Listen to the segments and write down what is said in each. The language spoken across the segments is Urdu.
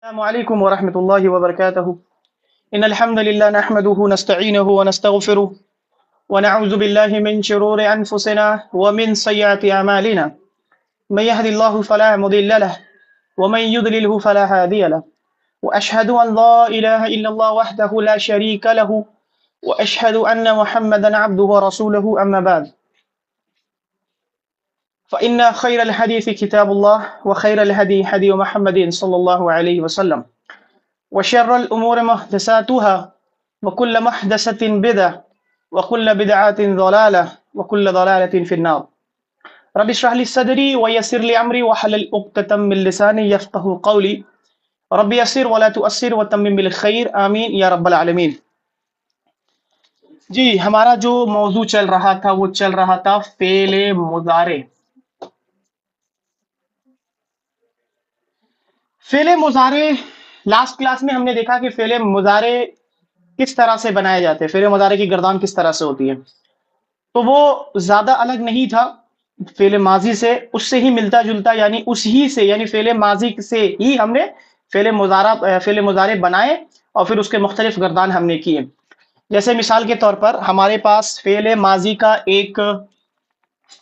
السلام عليكم ورحمة الله وبركاته. إن الحمد لله نحمده ونستعينه ونستغفره ونعوذ بالله من شرور أنفسنا ومن سيئات أعمالنا. من يهد الله فلا مضل له ومن يضلله فلا هادي له. وأشهد أن لا إله إلا الله وحده لا شريك له وأشهد أن محمدا عبده ورسوله أما بعد. فإن خير الحديث كتاب الله وخير الهدي هدي محمد صلى الله عليه وسلم وشر الأمور محدثاتها وكل محدثة بدعة وكل بدعة ضلالة وكل ضلالة في النار. رب اشرح لي صدري ويسر لي أمري واحلل عقدة من لساني يفقهوا قولي. رب يسر ولا تؤثر وتمم بالخير آمین یا رب العالمین. جی ہمارا جو موضوع چل رہا تھا وہ چل رہا تھا فعل مضارع. فعل مضارع لاسٹ کلاس میں ہم نے دیکھا کہ فعل مضارع کس طرح سے بنائے جاتے ہیں، فعل مضارع کی گردان کس طرح سے ہوتی ہے. تو وہ زیادہ الگ نہیں تھا فعل ماضی سے، اس سے ہی ملتا جلتا، یعنی اس ہی سے، یعنی فعل ماضی سے ہی ہم نے فعل مضارع بنائے اور پھر اس کے مختلف گردان ہم نے کیے. جیسے مثال کے طور پر ہمارے پاس فعل ماضی کا ایک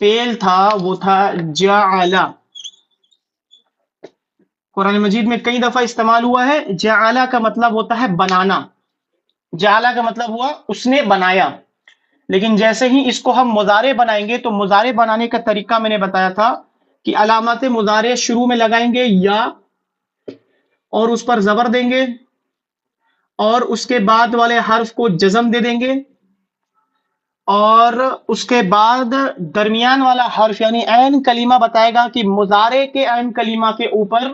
فعل تھا، وہ تھا جعل. قرآن مجید میں کئی دفعہ استعمال ہوا ہے. جعل کا مطلب ہوتا ہے بنانا، جعل کا مطلب ہوا اس نے بنایا. لیکن جیسے ہی اس کو ہم مضارع بنائیں گے تو مضارع بنانے کا طریقہ میں نے بتایا تھا کہ علامات مضارع شروع میں لگائیں گے یا، اور اس پر زبر دیں گے، اور اس کے بعد والے حرف کو جزم دے دیں گے، اور اس کے بعد درمیان والا حرف یعنی عین کلمہ بتائے گا کہ مضارع کے عین کلمہ کے اوپر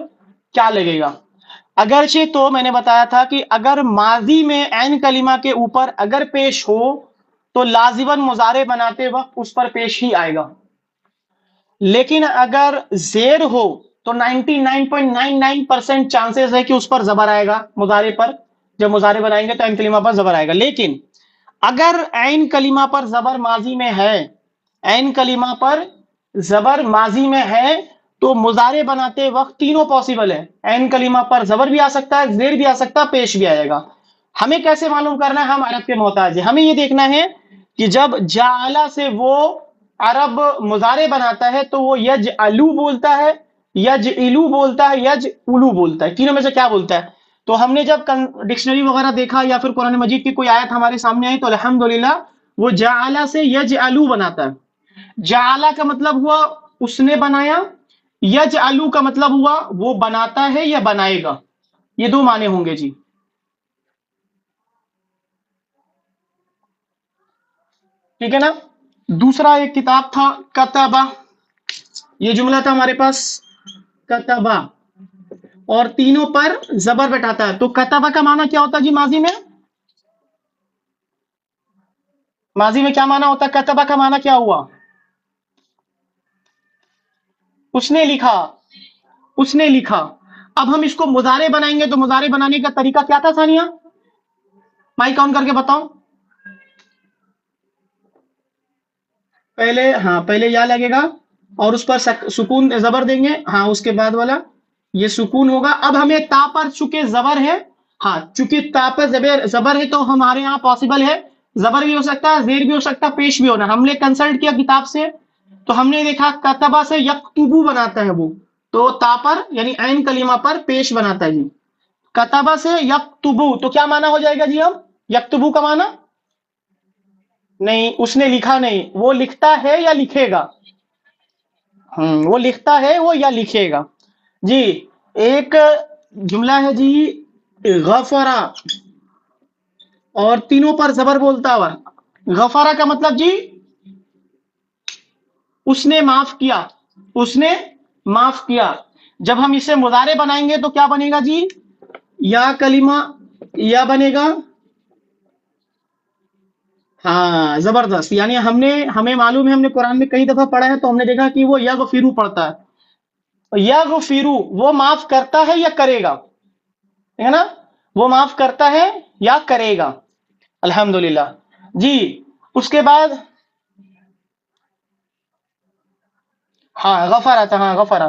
کیا لگے گا. اگرچہ تو میں نے بتایا تھا کہ اگر ماضی میں عین کلمہ کے اوپر اگر پیش ہو تو لازماً مضارع بناتے وقت اس پر پیش ہی آئے گا، لیکن اگر زیر ہو تو 99.99% چانسز ہے کہ اس پر زبر آئے گا. مضارع پر جب مضارع بنائیں گے تو عین کلمہ پر زبر آئے گا. لیکن اگر عین کلمہ پر زبر ماضی میں ہے، عین کلمہ پر زبر ماضی میں ہے تو مضارع بناتے وقت تینوں پاسبل ہے. عین کلمہ پر زبر بھی آ سکتا ہے، زیر بھی آ سکتا ہے، پیش بھی آئے گا. ہمیں کیسے معلوم کرنا ہے؟ ہم عرب کے محتاج ہیں. ہمیں یہ دیکھنا ہے کہ جب جعل سے وہ عرب مضارع بناتا ہے تو وہ یجعلو بولتا ہے، یجعلو بولتا ہے، یجعلو بولتا ہے، تینوں میں سے کیا بولتا ہے؟ تو ہم نے جب ڈکشنری وغیرہ دیکھا یا پھر قرآن مجید کی کوئی آیت ہمارے سامنے آئی تو الحمدللہ وہ جعل سے یجعلو بناتا ہے. جعل کا مطلب ہوا اس نے بنایا، یجعلو کا مطلب ہوا وہ بناتا ہے یا بنائے گا. یہ دو معنی ہوں گے. جی ٹھیک ہے نا. دوسرا ایک کتاب تھا کتبہ، یہ جملہ تھا ہمارے پاس کتبہ، اور تینوں پر زبر بٹھاتا ہے. تو کتبہ کا معنی کیا ہوتا ہے جی ماضی میں؟ ماضی میں کیا معنی ہوتا ہے؟ کتبہ کا معنی کیا ہوا؟ اس نے لکھا، اس نے لکھا. اب ہم اس کو مضارع بنائیں گے تو مضارع بنانے کا طریقہ کیا تھا ثانیہ؟ مائک آن کر کے بتاؤ. پہلے یا لگے گا اور اس پر سکون زبر دیں گے. ہاں اس کے بعد والا یہ سکون ہوگا. اب ہمیں تا پر چونکہ زبر ہے، ہاں چونکہ تا پر زبر ہے تو ہمارے یہاں پاسبل ہے زبر بھی ہو سکتا ہے، زیر بھی ہو سکتا ہے، پیش بھی ہونا. ہم نے کنسلٹ کیا کتاب سے تو ہم نے دیکھا کتبہ سے یکتبو بناتا ہے وہ، تو تا پر یعنی عین کلمہ پر پیش بناتا ہے. جی کتبہ سے یکتبو تو کیا معنی ہو جائے گا جی؟ ہم یکتبو کا معنی نہیں، اس نے لکھا نہیں، وہ لکھتا ہے یا لکھے گا؟ وہ لکھتا ہے وہ یا لکھے گا. جی ایک جملہ ہے جی غفرا، اور تینوں پر زبر بولتا ہوا. غفرا کا مطلب جی اس نے معاف کیا، اس نے معاف کیا. جب ہم اسے مضارع بنائیں گے تو کیا بنے گا جی؟ یا کلمہ یا بنے گا. ہاں زبردست. یعنی ہمیں معلوم ہے، ہم نے قرآن میں کئی دفعہ پڑھا ہے تو ہم نے دیکھا کہ وہ یغفرو پڑھتا ہے. یغفرو وہ معاف کرتا ہے یا کرے گا، ہے نا؟ وہ معاف کرتا ہے یا کرے گا. الحمدللہ. جی اس کے بعد ہاں غفرا تھا، ہاں غفرا.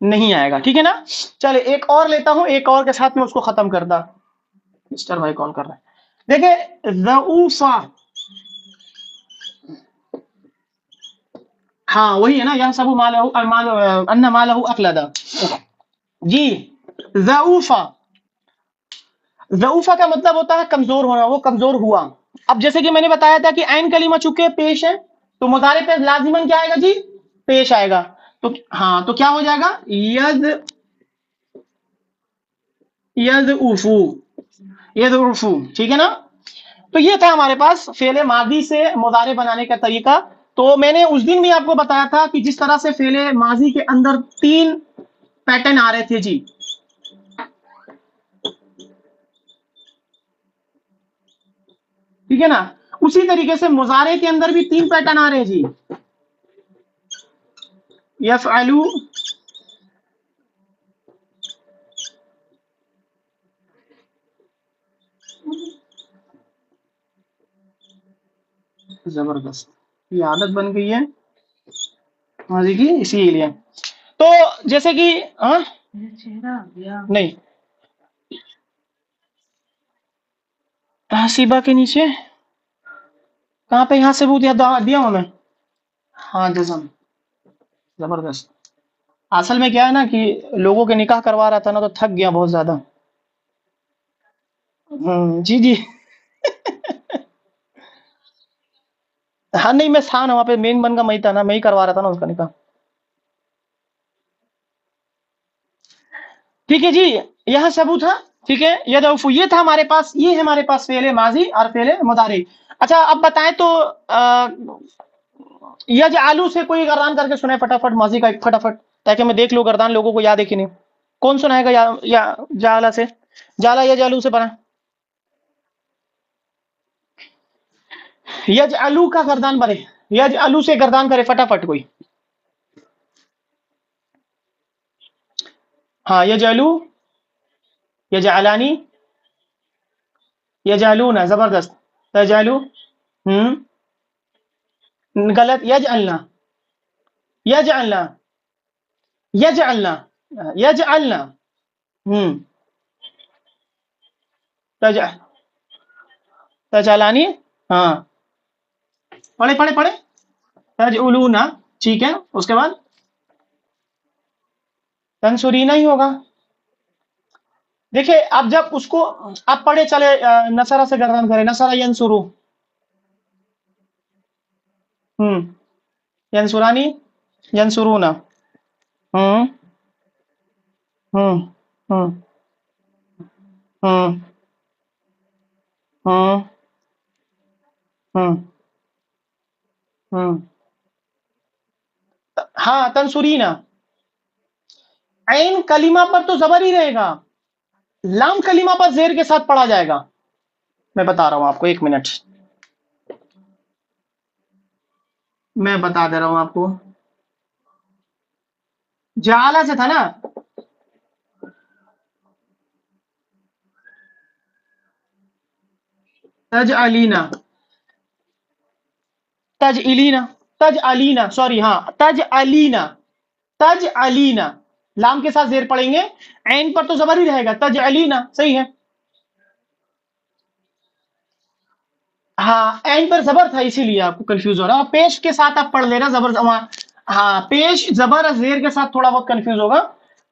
نہیں آئے گا. ٹھیک ہے نا. چلے ایک اور لیتا ہوں, ایک اور کے ساتھ میں اس کو ختم کرتا. مسٹر بھائی کال کر رہے ہیں. دیکھیں ضعوفا, ہاں وہی ہے نا, یہاں سب ان مالہ اخلدا. جی ضعوفا, ضعوفا کا مطلب ہوتا ہے کمزور ہونا, وہ کمزور ہوا. اب جیسے کہ میں نے بتایا تھا کہ عین کلمہ چونکہ پیش ہے تو مضارع پہ لازماً کیا آئے گا جی, پیش آئے گا. تو ہاں تو کیا ہو جائے گا, یضعفو, یضعفو. ٹھیک ہے نا. تو یہ تھا ہمارے پاس فعل ماضی سے مضارع بنانے کا طریقہ. تو میں نے اس دن بھی آپ کو بتایا تھا کہ جس طرح سے فعل ماضی کے اندر 3 پیٹرن آ رہے تھے جی. ٹھیک ہے نا. اسی طریقے سے مضارع کے اندر بھی 3 پیٹرن آ رہے ہیں جی. یفعلو, زبردست, یہ عادت بن گئی ہے ماضی کی, اسی لیے. تو جیسے کہ نہیں, تحصیبہ کے نیچے کہاں پہ, یہاں ثبوت دیا ہوں میں. ہاں جزم, زبردست. اصل میں کیا ہے نا کہ لوگوں کے نکاح کروا رہا تھا نا, تو تھک گیا بہت زیادہ. جی جی. ہاں نہیں, میں تھا نا وہاں پہ, مین بن کا میں تھا نا, میں ہی کروا رہا تھا نا اس کا نکاح. ٹھیک ہے جی, یہاں ثبوت تھا. ٹھیک ہے, یضعفو یہ تھا ہمارے پاس, یہ ہے ہمارے پاس فعل ماضی اور فعل مضارع. اچھا اب بتائیں تو یجعلو سے کوئی گردان کر کے سنائے فٹافٹ, ماضی کا ایک فٹافٹ, تاکہ میں دیکھ لوں گردان لوگوں کو یاد ہے کہ نہیں. کون سنائے گا یا جعلا سے, جعلا یجعلو سے بنا, یجعلو کا گردان بنے, یجعلو سے گردان کرے فٹافٹ کوئی. ہاں یجعلو, یجعلانی, یجعلون, زبردست. تجعلو, غلط, یجعلنا, یجعلنا, یجعلنا, یجعلنا, تجعلانی, ہاں پڑھے پڑھے پڑھے, تجعلون. ٹھیک ہے, اس کے بعد تنصرینا ہی ہوگا. دیکھیں اب جب اس کو آپ پڑھے چلے, نصرہ سے گردان کرے, نصرہ ینصرو, ینصرانی, ینصرونا, ہوں ہوں ہوں ہوں ہوں ہوں ہوں, ہاں تنصرینا. عین کلمہ پر تو زبر ہی رہے گا, لام کلمہ پر زیر کے ساتھ پڑھا جائے گا. میں بتا رہا ہوں آپ کو, 1 منٹ میں بتا دے رہا ہوں آپ کو. جعلا سے تھا نا, تجعلینا, تجعلینا, تجعلینا, سوری, ہاں تجعلینا, تجعلینا, لام کے ساتھ زیر پڑھیں گے, عین پر تو زبر ہی رہے گا, تجعلینا, صحیح ہے. ہاں عین پر زبر تھا, اسی لیے آپ کو کنفیوز ہو رہا. پیش کے ساتھ آپ پڑھ لینا زبر, ہاں پیش زبر زیر کے ساتھ تھوڑا بہت کنفیوز ہوگا.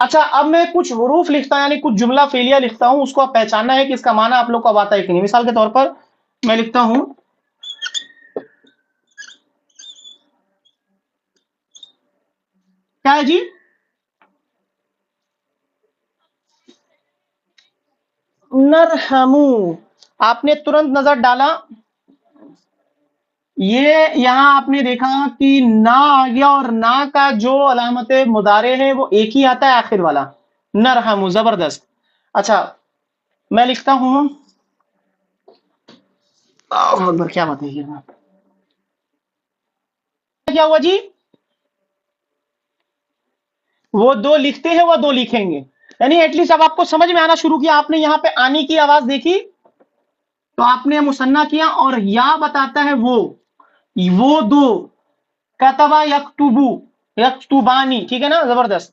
اچھا اب میں کچھ حروف لکھتا ہوں, یعنی کچھ جملہ فعلیہ لکھتا ہوں, اس کو آپ پہچاننا ہے کہ اس کا معنی آپ لوگ کو اب آتا ہے کہ نہیں. مثال کے طور پر میں لکھتا ہوں, کیا ہے جی, نرحمو. آپ نے ترنت نظر ڈالا, یہ یہاں آپ نے دیکھا کہ نا آ گیا, اور نا کا جو علامت مضارع ہے وہ ایک ہی آتا ہے, آخر والا, نرحمو, زبردست. اچھا میں لکھتا ہوں, کیا بات ہے, کیا ہوا جی, وہ 2 لکھتے ہیں, وہ 2 لکھیں گے, یعنی ایٹ لیسٹ اب آپ کو سمجھ میں آنا شروع کیا. آپ نے یہاں پہ آنے کی آواز دیکھی تو آپ نے مثنیٰ کیا, اور یا بتاتا ہے وہ 2, کتبا یکتبو, یکتبانی, ٹھیک ہے نا, زبردست.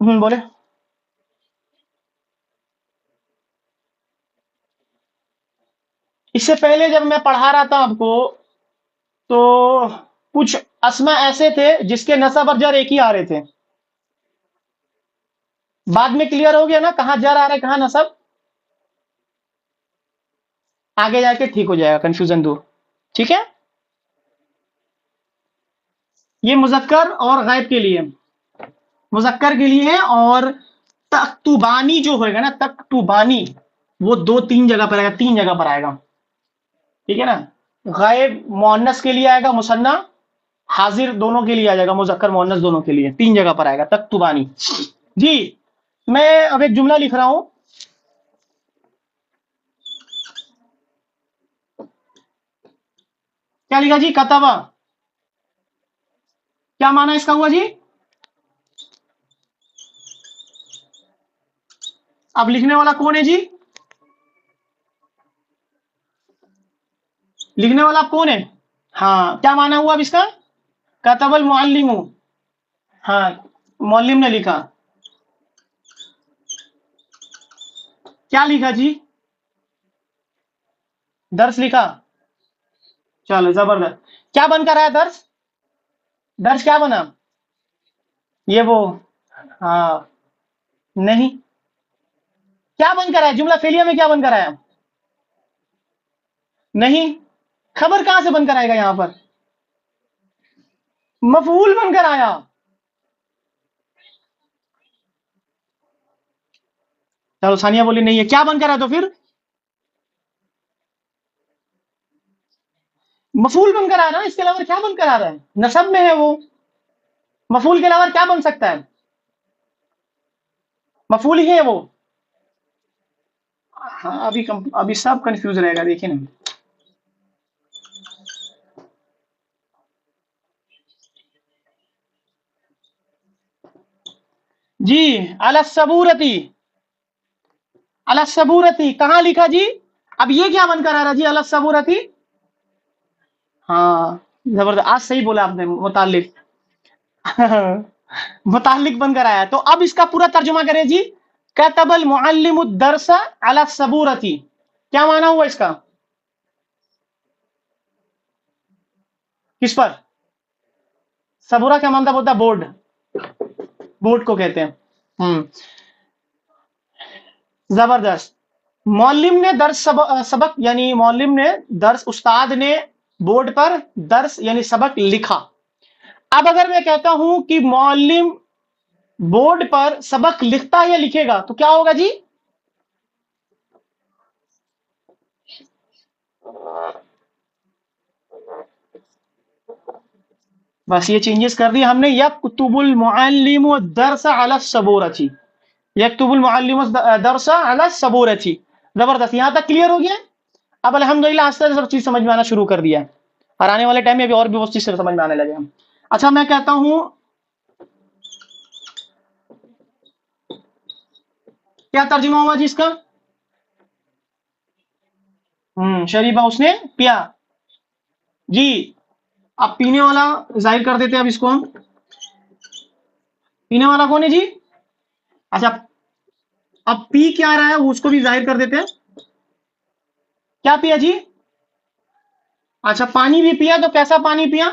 بولے. اس سے پہلے جب میں پڑھا رہا تھا آپ کو تو کچھ اسما ایسے تھے جس کے نصب اور جر ایک ہی آ رہے تھے. بعد میں کلیئر ہو گیا نا کہاں جر آ رہا ہے کہاں نصب. آگے جا کے ٹھیک ہو جائے گا کنفیوژن دور. ٹھیک ہے. یہ مذکر اور غائب کے لیے. مذکر کے لیے اور تکتبانی جو ہوئے گا نا تکتبانی وہ 2-3 جگہ پر آئے گا 3 جگہ پر آئے گا. ٹھیک ہے نا. غائب مؤنث کے لیے آئے گا مثنیٰ حاضر دونوں کے لیے آ جائے گا مذکر مؤنث دونوں کے لیے 3 جگہ پر آئے گا تکتبانی. جی میں اب ایک جملہ لکھ رہا ہوں. کیا لکھا جی کتبہ. کیا معنی اس کا ہوا جی. اب لکھنے والا کون ہے جی. لکھنے والا کون ہے. ہاں کیا معنی ہوا اب اس کا. کتب المعلم. ہاں معلم نے لکھا. کیا لکھا جی. درس لکھا. چلو زبردست. کیا بن کر آیا درس. درس کیا بنا. یہ وہ ہاں نہیں کیا بن کر آیا جملہ فعلیہ میں کیا بن کر آیا. نہیں خبر کہاں سے بن کر آئے گا یہاں پر. مفعول بن کر آیا. چلو ثانیہ بولی نہیں ہے کیا بن کر آیا تو پھر مفعول بن کر آ رہا ہے. اس کے علاوہ کیا بن کر آ رہا ہے نصب میں ہے وہ. مفعول کے علاوہ کیا بن سکتا ہے. مفعول ہی ہے وہ. ہاں ابھی سب کنفیوز رہے گا دیکھیں نا. جی الصبورتی. الصبورتی کہاں لکھا جی. اب یہ کیا بن کر آ رہا جی الصبورتی. ہاں زبردست آج صحیح بولا آپ نے متعلق متعلق بن کر آیا. تو اب اس کا پورا ترجمہ کریں جی. کتب المعلم الدرس علی الصبورتی. کیا معنی ہوا اس کا. کس پر. صبورہ کا مطلب ہوتا ہے بورڈ. بورڈ کو کہتے ہیں. زبردست. معلم نے درس سبق یعنی معلم نے درس استاد نے بورڈ پر درس یعنی سبق لکھا. اب اگر میں کہتا ہوں کہ معلم بورڈ پر سبق لکھتا ہے یا لکھے گا تو کیا ہوگا جی. بس یہ چینجز کر دی ہم نے. یکتب المعلم الدرس علی الصبورتی. یکتب المعلم الدرس علی الصبورتی. زبردست. یہاں تک کلیئر ہو گیا. اب الحمدللہ آج سے سب چیز سمجھ میں آنا شروع کر دیا. اور آنے والے ٹائم میں بھی اور بھی بہت چیز سمجھ میں آنے لگے. اچھا میں کہتا ہوں کیا ترجمہ ہوا جی اس کا. شریبہ اس نے پیا. جی اب پینے والا ظاہر کر دیتے. اب اس کو ہم پینے والا کون ہے جی. اچھا اب پی کیا رہا ہے اس کو بھی ظاہر کر دیتے ہیں. کیا پیا جی. اچھا پانی بھی پیا تو کیسا پانی پیا.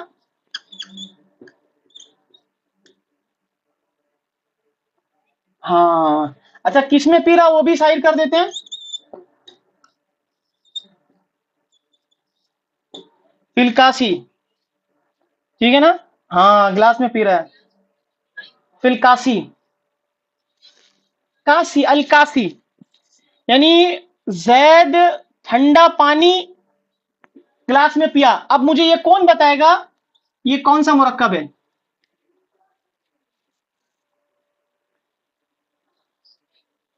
ہاں اچھا کس میں پی رہا وہ بھی ظاہر کر دیتے ہیں. فلکاسی. ٹھیک ہے نا. ہاں گلاس میں پی رہا ہے. فلکاسی. کاسی الکاسی یعنی زید ٹھنڈا پانی گلاس میں پیا. اب مجھے یہ کون بتائے گا یہ کون سا مرکب ہے.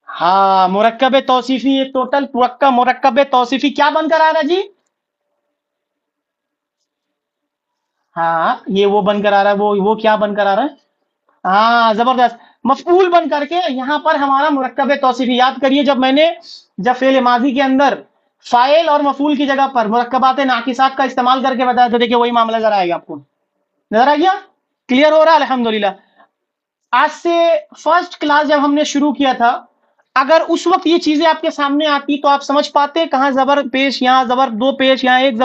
ہاں مرکب توصیفی. ایک ٹوٹل مرکب توصیفی کیا بن کر آ رہا ہے جی. ہاں یہ وہ بن کر آ رہا ہے. وہ کیا بن کر آ رہا ہے. ہاں زبردست. مفعول بن کر کے یہاں پر ہمارا مرکب توصیفی. یاد کریے جب فعل ماضی کے اندر فاعل اور مفعول کی جگہ پر مرکبات ناقصات کا استعمال کر کے بتایا تو دیکھیں وہی معاملہ نظر آئے گا آپ کو. نظر آ گیا. کلیئر ہو رہا ہے الحمدللہ. آج سے فرسٹ کلاس جب ہم نے شروع کیا تھا، اگر اس وقت یہ چیزیں آپ کے سامنے آتی تو آپ سمجھ پاتے کہاں زبر پیش، یہاں زبر دو پیش، یہاں ایک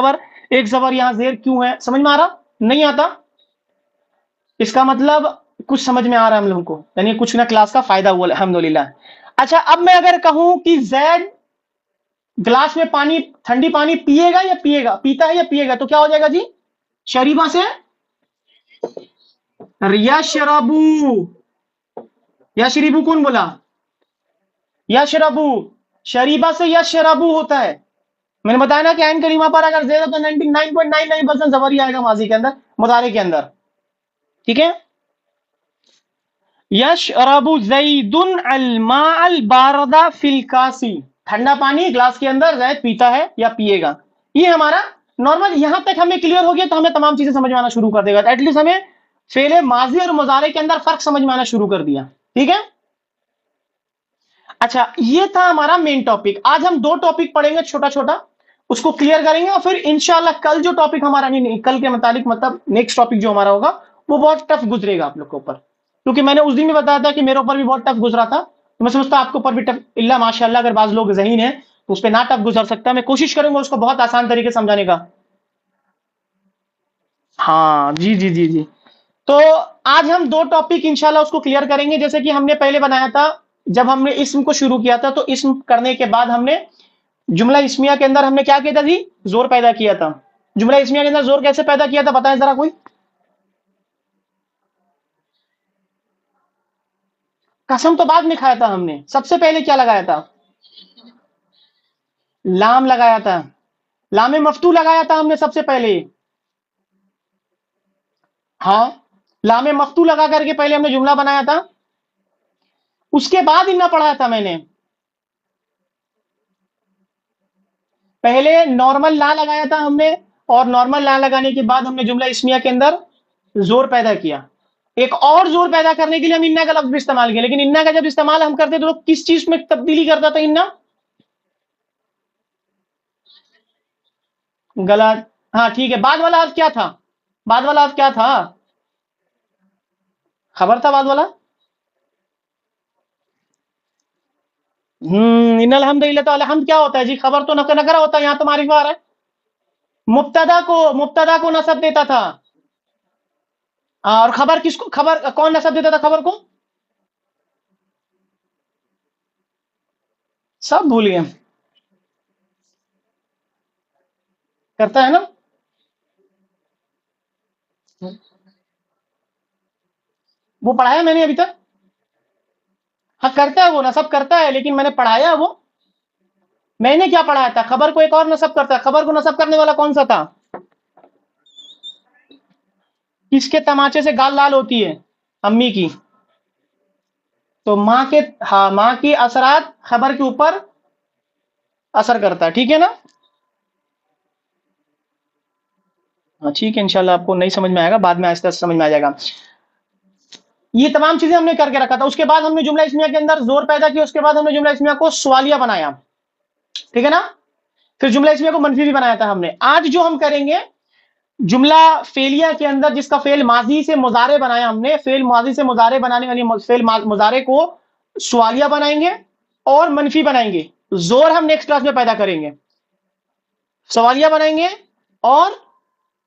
زبر یہاں زیر کیوں ہے؟ سمجھ میں آ رہا؟ نہیں آتا؟ اس کا مطلب کچھ سمجھ میں آ رہا ہے ہم لوگوں کو، یعنی کچھ نہ کلاس کا فائدہ ہوا الحمدللہ۔ اچھا، اب میں اگر کہوں کہ زید گلاس میں پانی، ٹھنڈی پانی پیے گا یا پیتا ہے یا پیے گا، تو کیا ہو جائے گا جی؟ شریبہ سے یشربو، یشربو کون بولا؟ یشربو، شریبہ سے یشربو ہوتا ہے۔ میں نے بتایا نا کہ عین کریمہ پر اگر زیر تو 99.99% زبر ہی آئے گا ماضی کے اندر، مضارع کے اندر، ٹھیک ہے؟ یشرب زید الماء البارد فی الکاس، ٹھنڈا پانی گلاس کے اندر زید پیتا ہے یا پیے گا۔ یہ ہمارا نارمل، یہاں تک ہمیں کلیئر ہو گیا تو ہمیں تمام چیزیں سمجھ میں آنا شروع کر دے گا، ایٹ لیسٹ ہمیں فعل ماضی اور مضارع کے اندر فرق سمجھ میں آنا شروع کر دیا، ٹھیک ہے؟ اچھا، یہ تھا ہمارا مین ٹاپک۔ آج ہم 2 ٹاپک پڑھیں گے چھوٹا چھوٹا، اس کو کلیئر کریں گے، اور پھر انشاءاللہ کل جو ٹاپک ہمارا، نہیں کل کے متعلق مطلب نیکسٹ ٹاپک جو ہمارا ہوگا وہ بہت ٹف گزرے گا آپ لوگ کے اوپر، کیونکہ میں نے اس دن بھی بتایا تھا کہ میرے اوپر بھی بہت ٹف گزرا تھا، تو میں سمجھتا آپ کے اوپر بھی ٹف، اللہ ماشاء اللہ اگر بعض لوگ ذہین ہیں تو اس پہ نہ ٹف گزر سکتا ہے، میں کوشش کروں گا اس کو بہت آسان طریقے سے سمجھانے کا۔ ہاں جی جی جی جی، تو آج ہم 2 ٹاپک انشاءاللہ اس کو کلیئر کریں گے۔ جیسے کہ ہم نے پہلے بنایا تھا، جب ہم نے اسم کو شروع کیا تھا تو اسم کرنے کے بعد ہم نے جملہ اسمیہ کے اندر ہم نے کیا کیا تھا جی؟ زور پیدا کیا تھا۔ جملہ اسمیہ کے اندر زور کیسے پیدا کیا تھا بتائیں ذرا کوئی؟ قسم تو بعد میں کھایا تھا ہم نے، سب سے پہلے کیا لگایا تھا؟ لام لگایا تھا، لام مفتو لگایا تھا ہم نے سب سے پہلے، ہاں لام مفتو لگا کر کے پہلے ہم نے جملہ بنایا تھا، اس کے بعد انہا پڑھایا تھا میں نے، پہلے نارمل لا لگایا تھا ہم نے، اور نارمل لا لگانے کے بعد ہم نے جملہ اسمیہ کے اندر زور پیدا کیا۔ ایک اور زور پیدا کرنے کے لیے ہم انہا کا لفظ بھی استعمال کیا، لیکن انہا کا جب استعمال ہم کرتے تو کس چیز میں تبدیلی کرتا تھا انہا؟ غلط، ہاں ٹھیک ہے، بعد والا حرف کیا تھا؟ بعد والا حرف کیا تھا؟ خبر تھا بعد والا؟ ان الحمدللہ، تو الحمد کیا ہوتا ہے جی؟ خبر تو نکرہ ہوتا ہے، یہاں تو معرفہ آ رہا ہے۔ مبتدا کو نصب دیتا تھا، اور خبر کس کو، خبر کون نصب دیتا تھا خبر کو؟ سب بھول گئے، کرتا ہے نا؟ وہ پڑھایا میں نے ابھی تک؟ ہاں کرتا ہے، وہ نصب کرتا ہے، لیکن میں نے پڑھایا وہ؟ میں نے کیا پڑھایا تھا؟ خبر کو ایک اور نصب کرتا ہے، خبر کو نصب کرنے والا کون سا تھا؟ کس کے تماچے سے گال لال ہوتی ہے؟ امی کی، تو ماں کے، ہاں ماں کی اثرات خبر کے اوپر اثر کرتا ہے، ٹھیک ہے نا؟ ہاں ٹھیک ہے، انشاءاللہ آپ کو نہیں سمجھ میں آئے گا، بعد میں آہستہ آہستہ سمجھ میں آ جائے گا۔ یہ تمام چیزیں ہم نے کر کے رکھا تھا، اس کے بعد ہم نے جملہ اسمیہ کے اندر زور پیدا کیا، اس کے بعد ہم نے جملہ اسمیہ کو سوالیہ بنایا، ٹھیک ہے نا؟ پھر جملہ اسمیہ کو منفی بھی بنایا تھا ہم نے۔ آج جو ہم کریں گے جملہ فعلیہ کے اندر، جس کا فعل ماضی سے مضارع بنایا ہم نے، فعل ماضی سے مضارع بنانے والی فعل مضارع کو سوالیہ بنائیں گے اور منفی بنائیں گے۔ زور ہم نیکسٹ کلاس میں پیدا کریں گے، سوالیہ بنائیں گے اور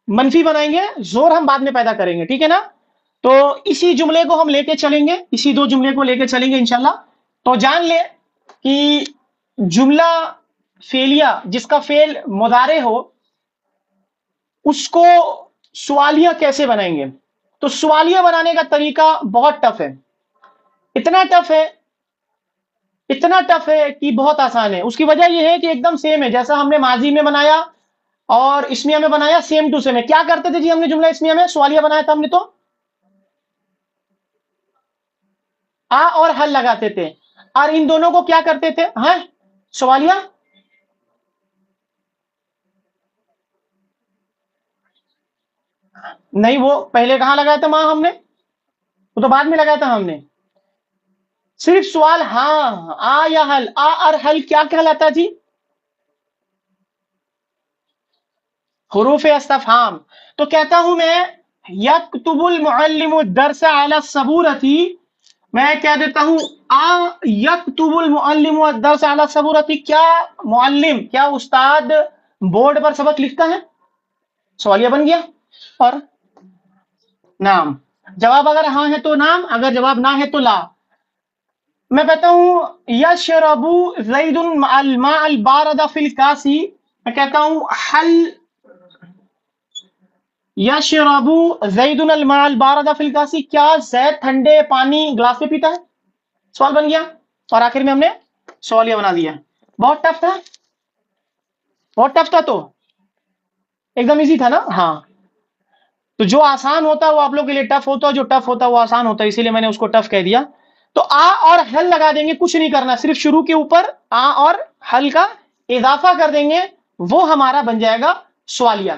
منفی بنائیں گے، زور ہم بعد میں پیدا کریں گے، ٹھیک ہے نا؟ تو اسی جملے کو ہم لے کے چلیں گے، اسی 2 جملے کو لے کے چلیں گے انشاءاللہ۔ تو جان لیں کہ جملہ فعلیہ جس کا فعل مضارع ہو، اس کو سوالیہ کیسے بنائیں گے؟ تو سوالیہ بنانے کا طریقہ بہت ٹف ہے، اتنا ٹف ہے، اتنا ٹف ہے کہ بہت آسان ہے۔ اس کی وجہ یہ ہے کہ ایک دم سیم ہے، جیسا ہم نے ماضی میں بنایا اور اسمیہ میں بنایا، سیم ٹو سیم ہے۔ کیا کرتے تھے جی ہم نے جملہ اسمیہ میں سوالیہ بنایا تھا ہم نے تو آ اور حل لگاتے تھے، اور ان دونوں کو کیا کرتے تھے؟ ہاں سوالیہ، نہیں وہ پہلے کہاں لگایا تھا ماں ہم نے؟ وہ تو بعد میں لگایا تھا ہم نے، صرف سوال ہاں آ یا حل، آ اور حل کیا کہلاتا جی؟ حروف استفہام۔ تو کہتا ہوں میں یکتب المعلم الدرس علی السبورۃ، میں کہہ دیتا ہوں یکتب المعلم الدرس علی السبورۃ، کیا معلم، کیا استاد بورڈ پر سبق لکھتا ہے؟ سوالیہ بن گیا. اور نام، جواب اگر ہاں ہے تو نام، اگر جواب نہ ہے تو لا. میں کہتا ہوں یشرب زید الماء البارد فی الکاسی، میں کہتا ہوں حل یشرب زید الماء البارد فی الکاسی، کیا زید ٹھنڈے پانی گلاس میں پیتا ہے؟ سوال بن گیا. اور آخر میں ہم نے سوالیہ بنا دیا. بہت ٹف تھا، بہت ٹف تھا، تو ایک دم ایزی تھا نا. ہاں، تو جو آسان ہوتا ہے وہ آپ لوگ کے لیے ٹف ہوتا ہے، جو ٹف ہوتا ہے وہ آسان ہوتا ہے، اسی لیے میں نے اس کو ٹف کہہ دیا. تو آ اور حل لگا دیں گے، کچھ نہیں کرنا، صرف شروع کے اوپر آ اور حل کا اضافہ کر دیں گے، وہ ہمارا بن جائے گا سوالیہ.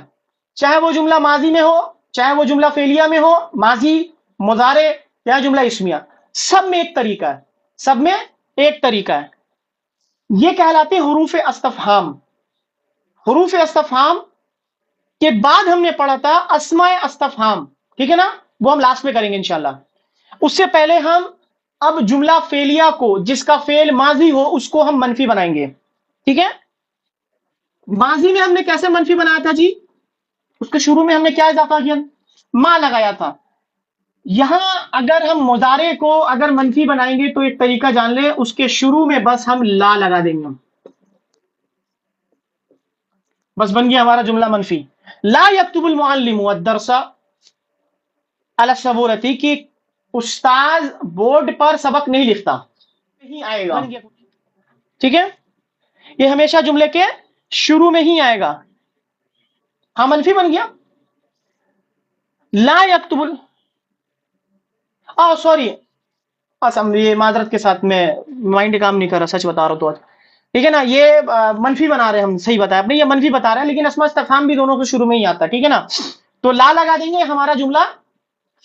چاہے وہ جملہ ماضی میں ہو، چاہے وہ جملہ فعلیہ میں ہو، ماضی، مضارع یا جملہ اسمیہ، سب میں ایک طریقہ ہے، سب میں ایک طریقہ ہے. یہ کہلاتے ہیں حروف استفہام. حروف استفہام کے بعد ہم نے پڑھا تھا اسماء استفہام، ٹھیک ہے نا، وہ ہم لاسٹ میں کریں گے انشاءاللہ. اس سے پہلے ہم اب جملہ فعلیہ کو، جس کا فعل ماضی ہو، اس کو ہم منفی بنائیں گے. ٹھیک ہے، ماضی میں ہم نے کیسے منفی بنایا تھا جی؟ اس کے شروع میں ہم نے کیا اضافہ کیا؟ ما لگایا تھا. یہاں اگر ہم مضارع کو اگر منفی بنائیں گے تو ایک طریقہ جان لیں، اس کے شروع میں بس ہم لا لگا دیں گے، بس بن گیا ہمارا جملہ منفی. لا یکتب المعلم الدرس علی السبورۃ، کہ استاذ بورڈ پر سبق نہیں لکھتا، نہیں آئے گا. ٹھیک ہے، یہ ہمیشہ جملے کے شروع میں ہی آئے گا. ہاں، منفی بن گیا. لا یکتب سوری، یہ معذرت کے ساتھ میں مائنڈ کام نہیں کر رہا، سچ بتا رہا ہوں. تو ٹھیک ہے نا، یہ منفی بنا رہے ہیں ہم، صحیح بتایا آپ نے، یہ منفی بتا رہے ہیں، لیکن اسماء استفہام بھی دونوں کے شروع میں ہی آتا ہے. ٹھیک ہے نا، تو لا لگا دیں گے، ہمارا جملہ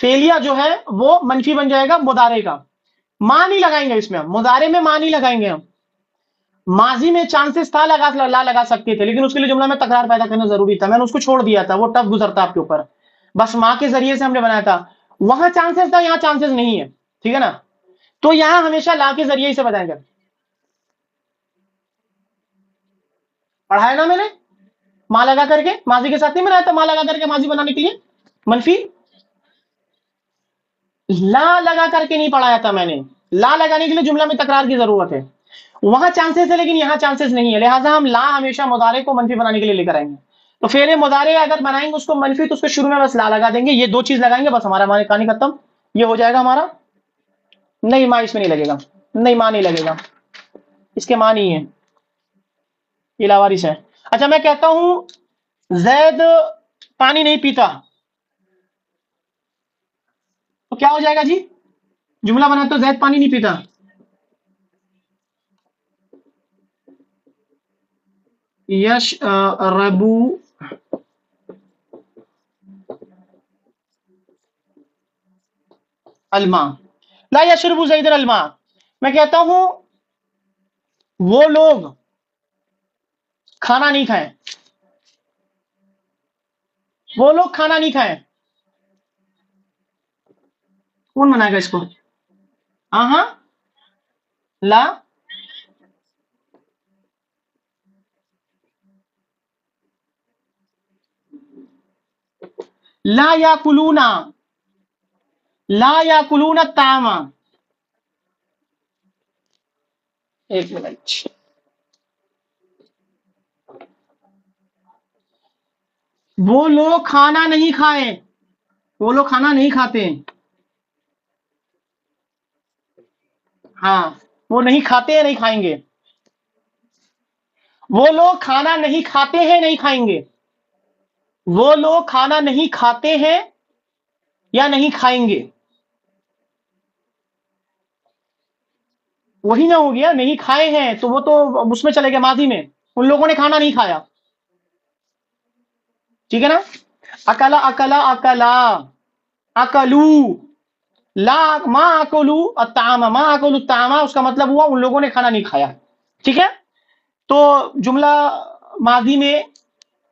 فعلیہ جو ہے وہ منفی بن جائے گا مضارع کا. ماں نہیں لگائیں گے اس میں، ہم مضارع میں ماں نہیں لگائیں گے. ہم ماضی میں چانسز تھا لا لگا سکتے تھے، لیکن اس کے لیے جملہ میں تکرار پیدا کرنا ضروری تھا، میں نے اس کو چھوڑ دیا تھا، وہ ٹف گزرتا آپ کے اوپر. بس ماں کے ذریعے سے ہم نے بنایا تھا، وہاں چانسز تھا، یہاں چانسز نہیں ہے. ٹھیک ہے نا، تو یہاں ہمیشہ لا کے ذریعے سے بتائیں گے. پڑھایا نا میں نے، ماں لگا کر کے، ماضی کے ساتھ نہیں بنایا تھا، ماں لگا کر کے ماضی بنانے کے لیے منفی. لا لگا کر کے نہیں پڑھایا تھا میں نے، لا لگانے کے لیے جملہ میں تکرار کی ضرورت ہے. وہاں چانسز ہے لیکن یہاں چانسز نہیں ہے، لہٰذا ہم لا ہمیشہ مضارع کو منفی بنانے کے لیے لے کر آئیں گے. تو فعل مضارع اگر بنائیں گے اس کو منفی، تو اس کے شروع میں بس لا لگا دیں گے، یہ دو چیز لگائیں گے، بس ہمارا معنی کہانی ختم. یہ ہو جائے گا ہمارا. نہیں، ماں اس میں نہیں لگے گا، نہیں ماں نہیں لگے گا، اس کے ماں نہیں ہے، یہ لاوارث ہے. اچھا، میں کہتا ہوں زید پانی نہیں پیتا، تو کیا ہو جائے گا جی؟ جملہ بنا تو زید پانی نہیں پیتا. یشرب الماء، لا یشرب زید الماء. میں کہتا ہوں وہ لوگ کھانا نہیں کھائیں، وہ لوگ کھانا نہیں کھائیں. کون بنائے گا اس کو؟ ہاں، لا لا یاکلون، لا یاکلون الطعام. ایک منٹ، وہ لوگ کھانا نہیں کھائیں، وہ لوگ کھانا نہیں کھاتے. ہاں، وہ نہیں کھاتے ہیں، نہیں کھائیں گے. وہ لوگ کھانا نہیں کھاتے ہیں، نہیں کھائیں گے. وہ لوگ کھانا نہیں کھاتے ہیں یا نہیں کھائیں گے، وہی نہ ہو گیا. نہیں کھائے ہیں تو وہ تو اس میں چلے گئے ماضی میں، ان لوگوں نے کھانا نہیں کھایا. ٹھیک ہے نا، اکلا اکلا اکلا اکلو، لا ما اکلو الطعام، ما اکلو الطعام، اس کا مطلب ہوا ان لوگوں نے کھانا نہیں کھایا. ٹھیک ہے، تو جملہ ماضی میں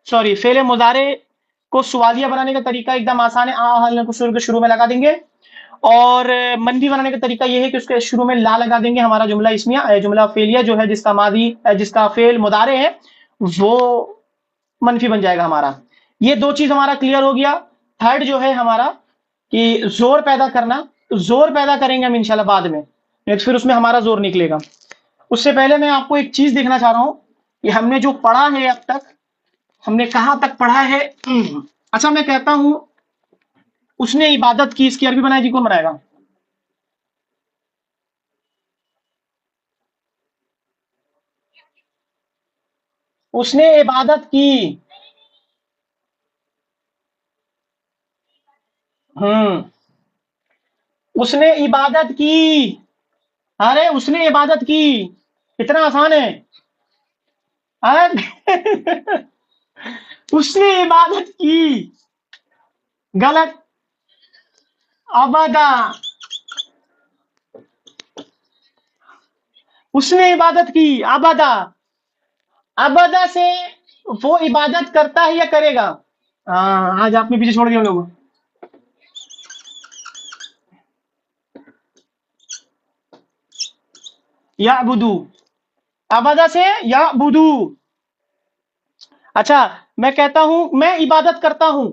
سوری فعل مضارع کو سوالیہ بنانے کا طریقہ ایک دم آسان ہے. کو شروع میں لگا دیں گے، اور منفی بنانے کا طریقہ یہ ہے کہ اس کے شروع میں لا لگا دیں گے، ہمارا جملہ اسمیہ جملہ فعلیہ جو ہے جس کا ماضی جس کا فعل مضارع ہے وہ منفی بن جائے گا ہمارا۔ یہ دو چیز ہمارا کلیئر ہو گیا۔ تھرڈ جو ہے ہمارا کہ زور پیدا کرنا، زور پیدا کریں گے ہم انشاءاللہ بعد میں، پھر اس میں ہمارا زور نکلے گا۔ اس سے پہلے میں آپ کو ایک چیز دیکھنا چاہ رہا ہوں کہ ہم نے جو پڑھا ہے اب تک، ہم نے کہاں تک پڑھا ہے۔ اچھا میں کہتا ہوں اس نے عبادت کی، اس کی عربی بنائی جی کون بنائے گا؟ اس نے عبادت کی، اس نے عبادت کی، ارے اس نے عبادت کی، اتنا آسان ہے۔ اس نے عبادت کی، غلط، ابدا، اس نے عبادت کی، ابدا، ابدا سے وہ عبادت کرتا ہے یا کرے گا؟ ہاں آج آپ نے پیچھے چھوڑ دیا لوگ۔ یا بدو، ابدا سے یا بدو۔ اچھا میں کہتا ہوں میں عبادت کرتا ہوں،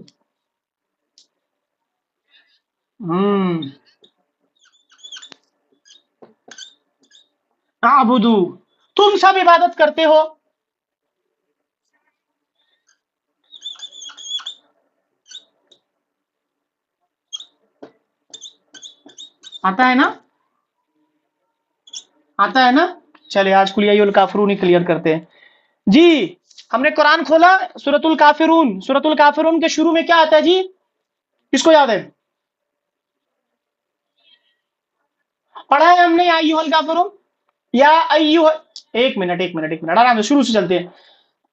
اعبدو، تم سب عبادت کرتے ہو، آتا ہے نا، آتا ہے نا۔ چلے آج کلیہ الکافرون ہی کلیئر کرتے ہیں جی۔ ہم نے قرآن کھولا، سورۃ الکافرون، سورۃ الکافرون کے شروع میں کیا آتا ہے جی؟ کس کو یاد ہے؟ پڑھا ہے ہم نے یا ایھا الکافرون، یا ایھا، ایک منٹ ایک منٹ ایک منٹ، آرام سے شروع سے چلتے ہیں۔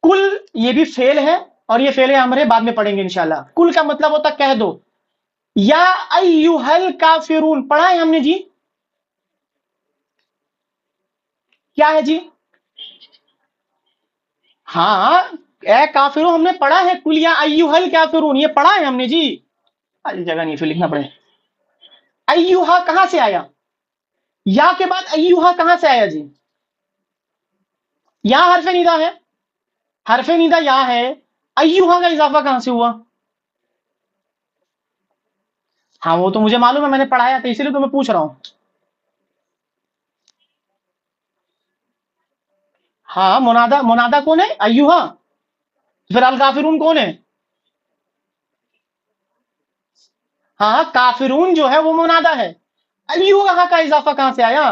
کل یہ بھی فعل ہے اور یہ فعل امر ہے، بعد میں پڑھیں گے انشاءاللہ۔ کل کا مطلب ہوتا ہے کہہ دو، یا ایھا الکافرون پڑھا ہے ہم نے جی، کیا ہے جی؟ ہاں اے کافرون ہم نے پڑھا ہے، کل یا ایھا الکافرون یہ پڑھا ہے ہم نے جی۔ جگہ نہیں پھر لکھنا پڑے۔ ایھا کہاں سے آیا؟ یا کے بعد ایھا کہاں سے آیا جی؟ یا حرف ندا ہے، حرف ندا یا ہے، ایھا کا اضافہ کہاں سے ہوا؟ ہاں وہ تو مجھے معلوم ہے، میں نے پڑھایا تھا اسی لیے تو میں پوچھ رہا ہوں۔ ہاں منادا، منادا کون ہے؟ ایھا، پھر الکافرون کون ہے؟ ہاں کافرون جو ہے وہ منادا ہے، ایھا کا اضافہ کہاں سے آیا؟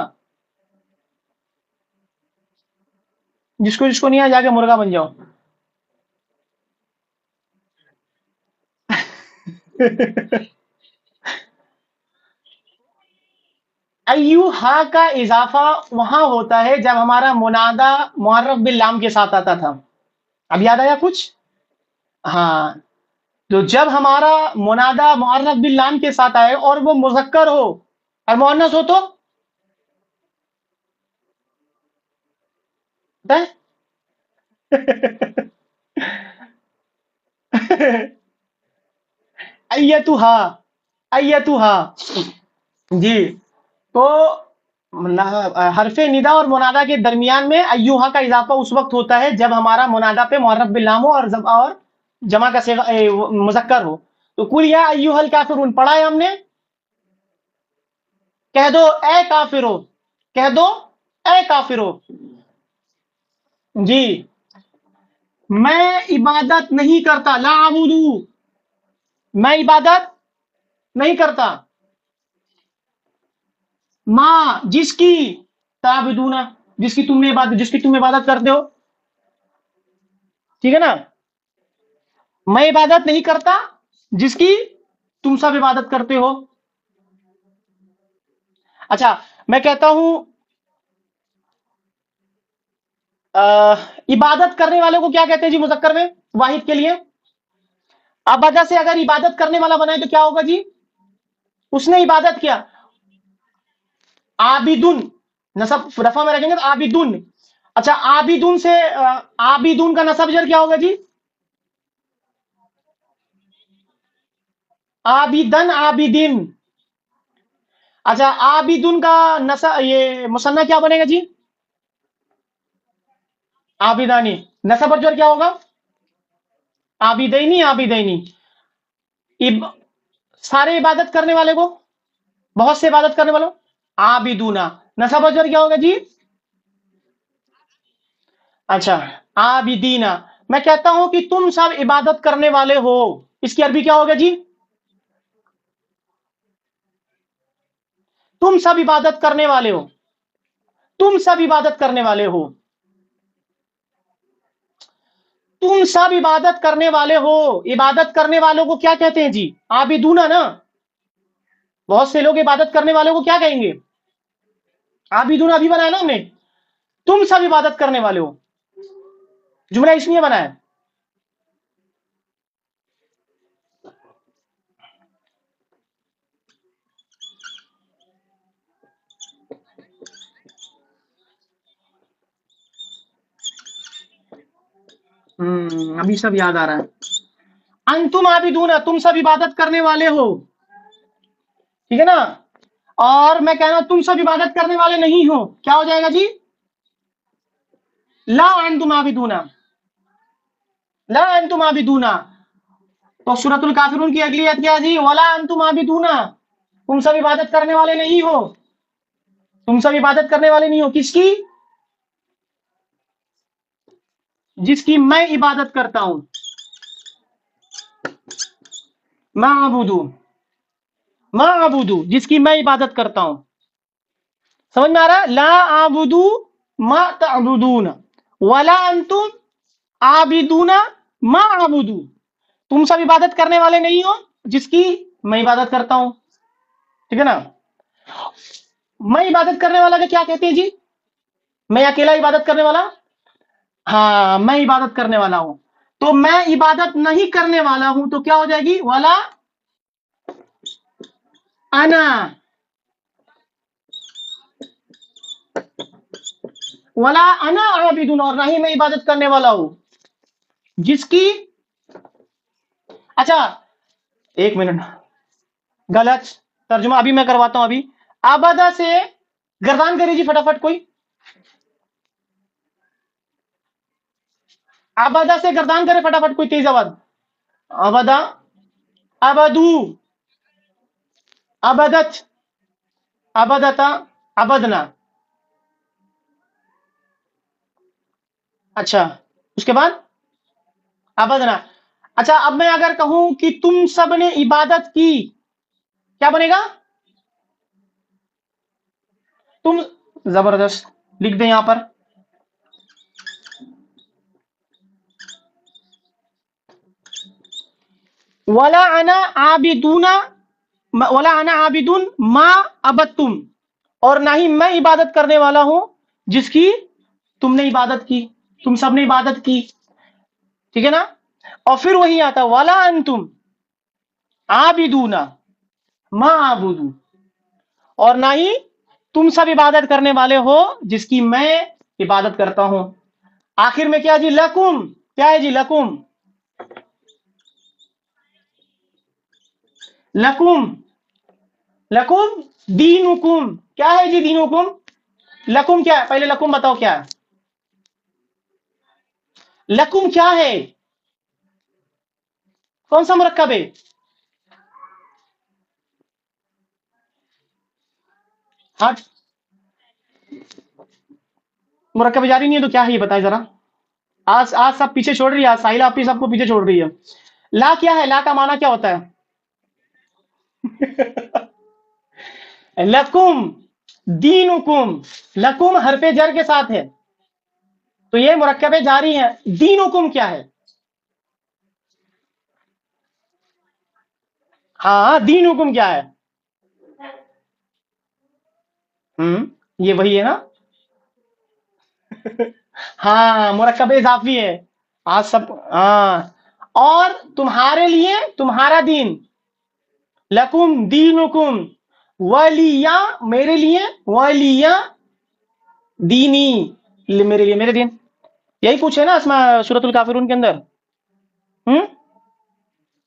جس کو نہیں آیا جا کے مرغا بن جاؤ۔ ایھا کا اضافہ وہاں ہوتا ہے جب ہمارا منادا معرف باللام کے ساتھ آتا تھا۔ اب یاد آیا کچھ؟ ہاں تو جب ہمارا منادا معرف باللام کے ساتھ آئے اور وہ مذکر ہو اور مؤنث ہو تو ایتھا، ایتھا جی۔ تو حرف ندا اور منادا کے درمیان میں ایھا کا اضافہ اس وقت ہوتا ہے جب ہمارا منادا پہ معرف باللام ہو اور جمع کا صیغہ مذکر ہو۔ تو قل یا ایھا الکافرون پڑھا ہے ہم نے، کہہ دو اے کافرو، کہہ دو اے کافرو جی۔ میں عبادت نہیں کرتا، لا اعبدو، میں عبادت نہیں کرتا، ماں جس کی، تعبدون جس کی تم نے عبادت، جس کی تم عبادت کرتے ہو، ٹھیک ہے نا۔ میں عبادت نہیں کرتا جس کی تم سب عبادت کرتے ہو۔ اچھا میں کہتا ہوں عبادت کرنے والے کو کیا کہتے ہیں جی مذکر میں واحد کے لیے؟ ابدا سے اگر عبادت کرنے والا بنائے تو کیا ہوگا جی؟ اس نے عبادت کیا، عابدن، نصب رفع میں رکھیں گے تو عابدن۔ اچھا عابدن سے عابدن کا نصب جر کیا ہوگا جی؟ عابدن، عابدن، اچھا عابدون کا یہ مصنع کیا بنے گا جی؟ عابدانی. نصب اور جر کیا ہوگا؟ عابدینی عابدینی. سارے عبادت کرنے والے کو، بہت سے عبادت کرنے والوں، عابدونا. نصب اور جر کیا ہوگا جی؟ اچھا عابدینا. میں کہتا ہوں کہ تم سب عبادت کرنے والے ہو، اس کی عربی کیا ہوگا جی؟ تم سب عبادت کرنے والے ہو، تم سب عبادت کرنے والے ہو، تم سب عبادت کرنے والے ہو. عبادت کرنے والوں کو کیا کہتے ہیں جی؟ عابدونا نا. بہت سے لوگ عبادت کرنے والوں کو کیا کہیں گے؟ عابدونا. ابھی بنایا نا ہم نے، تم سب عبادت کرنے والے ہو، جملہ اس لیے بنا ہے. ابھی سب یاد آ رہا ہے. انتم عابدون، تم سب عبادت کرنے والے ہو، ٹھیک ہے نا. اور میں کہہ رہا ہوں تم سب عبادت کرنے والے نہیں ہو، کیا ہو جائے گا جی؟ لا انتم عابدون، لا انتم عابدون. تو سورۃ الکافرون کی اگلی آیت کیا ہے جی؟ ولا انتم عابدون، تم سب عبادت کرنے والے نہیں ہو، تم سب عبادت کرنے والے نہیں ہو. کس کی؟ جس کی میں عبادت کرتا ہوں. معبودو، معبودو، جس کی میں عبادت کرتا ہوں. سمجھ میں آ رہا ہے؟ لا اعبدو ما تعبدون ولا انتم عابدون ما اعبدو. تم سب عبادت کرنے والے نہیں ہو جس کی میں عبادت کرتا ہوں، ٹھیک ہے نا. میں عبادت کرنے والا کا کیا کہتے ہیں جی؟ میں اکیلا عبادت کرنے والا. ہاں میں عبادت کرنے والا ہوں. تو میں عبادت نہیں کرنے والا ہوں تو کیا ہو جائے گی؟ ولا انا، ولا انا عابدون، اور نہ ہی میں عبادت کرنے والا ہوں جس کی. اچھا ایک منٹ، غلط ترجمہ ابھی میں کرواتا ہوں. ابھی آبادہ سے گردان کرے جی فٹافٹ کوئی. آبادہ سے گردان کرے فٹافٹ کوئی، تیز آواز. آبادہ، ابدو، ابدت، ابدتا، ابدنا. اچھا اس کے بعد ابدنا. اچھا اب میں اگر کہوں کہ تم سب نے عبادت کی، کیا بنے گا؟ تم. زبردست، لکھ دیں یہاں پر. ولا انا عابدون، ولا انا عابدون ما عبدتم، اور نہ ہی میں عبادت کرنے والا ہوں جس کی تم نے عبادت کی، تم سب نے عبادت کی، ٹھیک ہے نا. اور پھر وہی آتا ولا انتم عابدون ما اعبد، اور نہ ہی تم سب عبادت کرنے والے ہو جس کی میں عبادت کرتا ہوں. آخر میں کیا جی؟ لکم. کیا ہے جی؟ لکم. لکم، لکم دینکم. کیا ہے جی دینکم؟ لکم کیا ہے؟ پہلے لکم بتاؤ کیا ہے. لکم کیا ہے؟ کون سا مرکب ہے؟ ہٹ، مرکب جاری نہیں ہے تو کیا ہے یہ بتائیں ذرا. آج سب پیچھے چھوڑ رہی ہے، آج ساحل آپ سب کو پیچھے چھوڑ رہی ہے. لا کیا ہے؟ لا کا معنی کیا ہوتا ہے؟ لکم دینکم. لکم حرف جر کے ساتھ ہے تو یہ مرکب جاری ہے. دینکم کیا ہے؟ ہاں دینکم کیا ہے؟ یہ وہی ہے نا. ہاں مرکب اضافی ہے. آج سب ہاں. اور تمہارے لیے تمہارا دین، لکم دینکم ولییا، میرے لیے ولییا دینی، میرے لیے میرے دین. یہی کچھ ہے نا اسما سورۃ الکافرون کے اندر.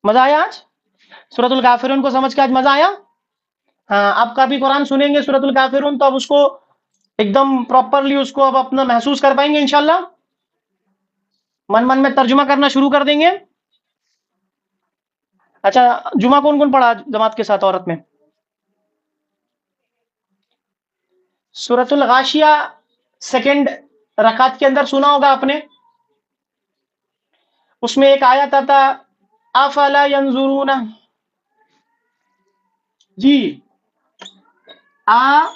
مزہ آیا آج؟ سورۃ الکافرون کو سمجھ کے آج مزہ آیا؟ ہاں اب کبھی قرآن سنیں گے سورۃ الکافرون تو اب اس کو ایک دم پراپرلی اس کو اب اپنا محسوس کر پائیں گے انشاءاللہ، من من میں ترجمہ کرنا شروع کر دیں گے. اچھا جمعہ کون کون پڑھا جماعت کے ساتھ عورت میں؟ سورۃ الغاشیہ سیکنڈ رکعت کے اندر سنا ہوگا آپ نے، اس میں ایک آیت آتا افلا ینظرون، جی افلا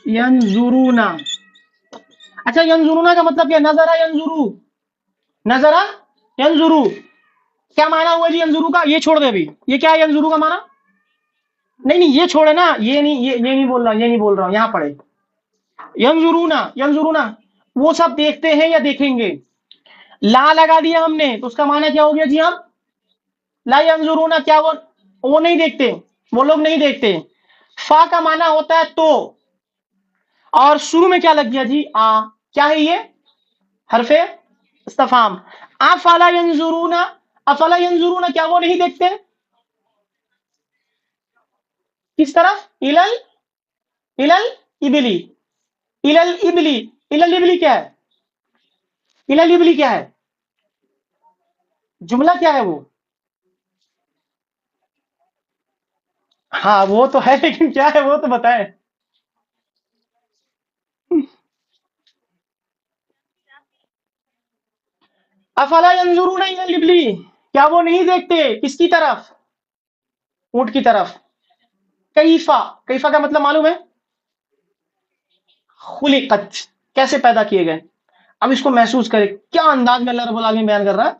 ینظرون. اچھا ینظرون کا مطلب کیا؟ نظرا ینظرو، نظرا ینظرو کیا معنی ہوا جی ینظرو کا؟ یہ چھوڑ دے ابھی، یہ کیا ہے ینظرو کا معنی؟ نہیں نہیں یہ چھوڑے نا، یہ نہیں یہ نہیں بول رہا، یہ نہیں بول رہا ہوں، یہاں پڑھے ینظرون. ینظرون وہ سب دیکھتے ہیں یا دیکھیں گے، لا لگا دیا ہم نے تو اس کا معنی کیا ہو گیا جی؟ ہم لا ینظرون کیا وہ نہیں دیکھتے، وہ لوگ نہیں دیکھتے. فا کا معنی ہوتا ہے تو، اور شروع میں کیا لگ گیا جی؟ کیا ہے یہ؟ حرف استفہام. افلا ینظرون، افلا ینظرون کیا وہ نہیں دیکھتے؟ کس طرف؟ الل ابلی، الل ابلی، الل ابلی کیا ہے؟ الل ابلی کیا ہے؟ جملہ کیا ہے وہ؟ ہاں وہ تو ہے لیکن کیا ہے وہ تو بتائیں. افلا ینظرون الی الابلی کیا وہ نہیں دیکھتے کس کی طرف؟ اونٹ کی طرف. کیفا، کیفا کا مطلب معلوم ہے؟ خلقت، کیسے پیدا کیے گئے. اب اس کو محسوس کرے کیا انداز میں اللہ رب العالمین بیان کر رہا ہے.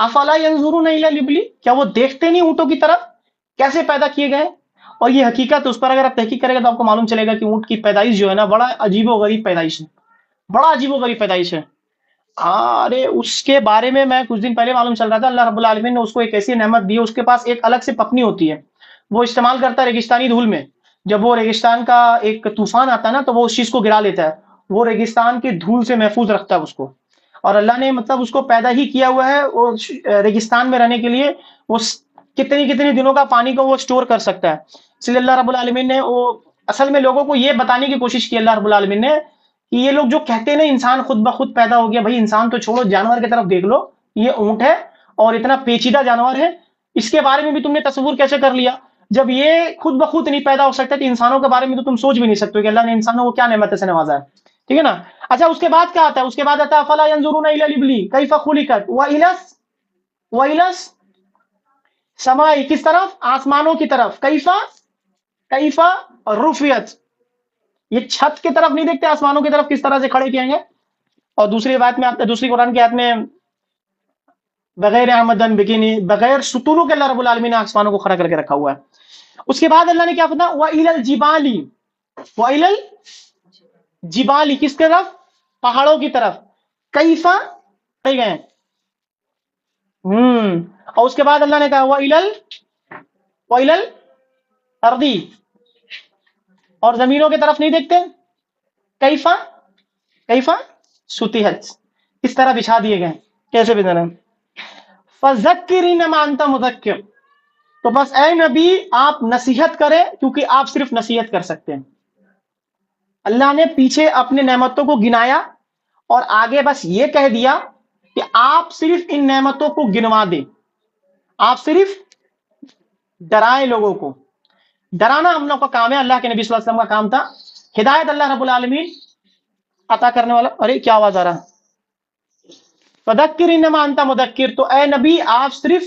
افلا ینظرون الی الابلی کیا وہ دیکھتے نہیں اونٹوں کی طرف کیسے پیدا کیے گئے. اور یہ حقیقت اس پر اگر آپ تحقیق کریں گے تو آپ کو معلوم چلے گا کہ اونٹ کی پیدائش جو ہے نا بڑا عجیب و غریب پیدائش ہے، بڑا عجیب و غریب پیدائش ہے. ارے اس کے بارے میں کچھ دن پہلے معلوم چل رہا تھا، اللہ رب العالمین نے اس کو ایک ایسی نعمت دی ہے، اس کے پاس ایک الگ سے پپنی ہوتی ہے، وہ استعمال کرتا ہے ریگستانی دھول میں. جب وہ ریگستان کا ایک طوفان آتا ہے نا تو وہ اس چیز کو گرا لیتا ہے، وہ ریگستان کی دھول سے محفوظ رکھتا ہے اس کو. اور اللہ نے مطلب اس کو پیدا ہی کیا ہوا ہے وہ ریگستان میں رہنے کے لیے، وہ کتنی کتنی دنوں کا پانی کو وہ سٹور کر سکتا ہے. اس لیے اللہ رب العالمین نے وہ اصل میں لوگوں کو یہ بتانے کی کوشش کی اللہ رب العالمین نے کہ یہ لوگ جو کہتے ہیں نا انسان خود بخود پیدا ہو گیا، بھائی انسان تو چھوڑو جانور کی طرف دیکھ لو، یہ اونٹ ہے اور اتنا پیچیدہ جانور ہے، اس کے بارے میں بھی تم نے تصور کیسے کر لیا؟ جب یہ خود بخود نہیں پیدا ہو سکتا تو انسانوں کے بارے میں تو تم سوچ بھی نہیں سکتے کہ اللہ نے انسانوں کو کیا نعمت سے نوازا ہے. ٹھیک ہے نا. اچھا اس کے بعد کیا آتا ہے؟ اس کے بعد آتا ہے فلا ینظرون الی الابلی کیف خلقت والی السماء کس طرف؟ آسمانوں کی طرف. کیف رفعت یہ چھت کی طرف نہیں دیکھتے، آسمانوں کی طرف کس طرح سے کھڑے کیے گے. اور دوسری بات میں دوسری قرآن کی آیت میں بغیر آمدن بکینی بغیر ستونوں کے اللہ رب العالمین نے آسمانوں کو کھڑا کر کے رکھا ہوا ہے. اس کے بعد اللہ نے کیا فرمایا؟ وَإِلَى الْجِبَالِ، وَإِلَى الْجِبَالِ کس طرف؟ پہاڑوں کی طرف. کیفا کہیں گئے اور اس کے بعد اللہ نے کہا وَإِلَى الْأَرْضِ اور زمینوں کی طرف نہیں دیکھتے. کیفا سطحت کس طرح بچھا دیے گئے، کیسے بچھانا. فذکر انما انت مذکر تو بس اے نبی آپ نصیحت کریں کیونکہ آپ صرف نصیحت کر سکتے ہیں. اللہ نے پیچھے اپنے نعمتوں کو گنایا اور آگے بس یہ کہہ دیا کہ آپ صرف ان نعمتوں کو گنوا دیں، آپ صرف ڈرائیں لوگوں کو. ڈرانا ہم لوگ کا کام ہے، اللہ کے نبی صلی اللہ علیہ وسلم کا کام تھا. ہدایت اللہ رب العالمین عطا کرنے والا. ارے کیا آواز آ رہا ہے؟ فذکر انما انت مذکر تو اے نبی آپ صرف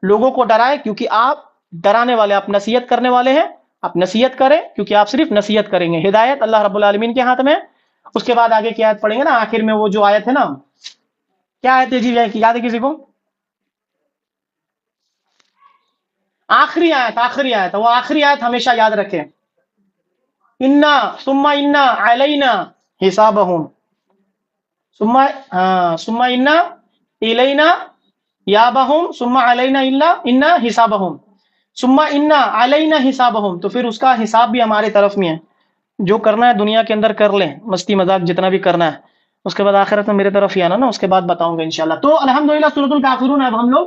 لوگوں کو ڈرائے کیونکہ آپ ڈرانے والے، آپ نصیحت کرنے والے ہیں، آپ نصیحت کریں کیونکہ آپ صرف نصیحت کریں گے. ہدایت اللہ رب العالمین کے ہاتھ میں. اس کے بعد آگے کی آیت پڑھیں گے نا، آخر میں وہ جو آیت ہے نا، کیا آیت ہے جی یاد ہے کسی کو؟ آخری آیت وہ آخری آیت ہمیشہ یاد رکھیں. انا ثم انا علینا حسابہم ثم انا الینا یابہم ثم علینا انا حسابہم ثم انا علینا حسابہم تو پھر اس کا حساب بھی ہمارے طرف میں ہے. جو کرنا ہے دنیا کے اندر کر لیں، مستی مذاق جتنا بھی کرنا ہے، اس کے بعد آخرت میں میرے طرف ہی آنا نا، اس کے بعد بتاؤں گا انشاءاللہ. تو الحمدللہ سورۃ الکافرون اب ہم لوگ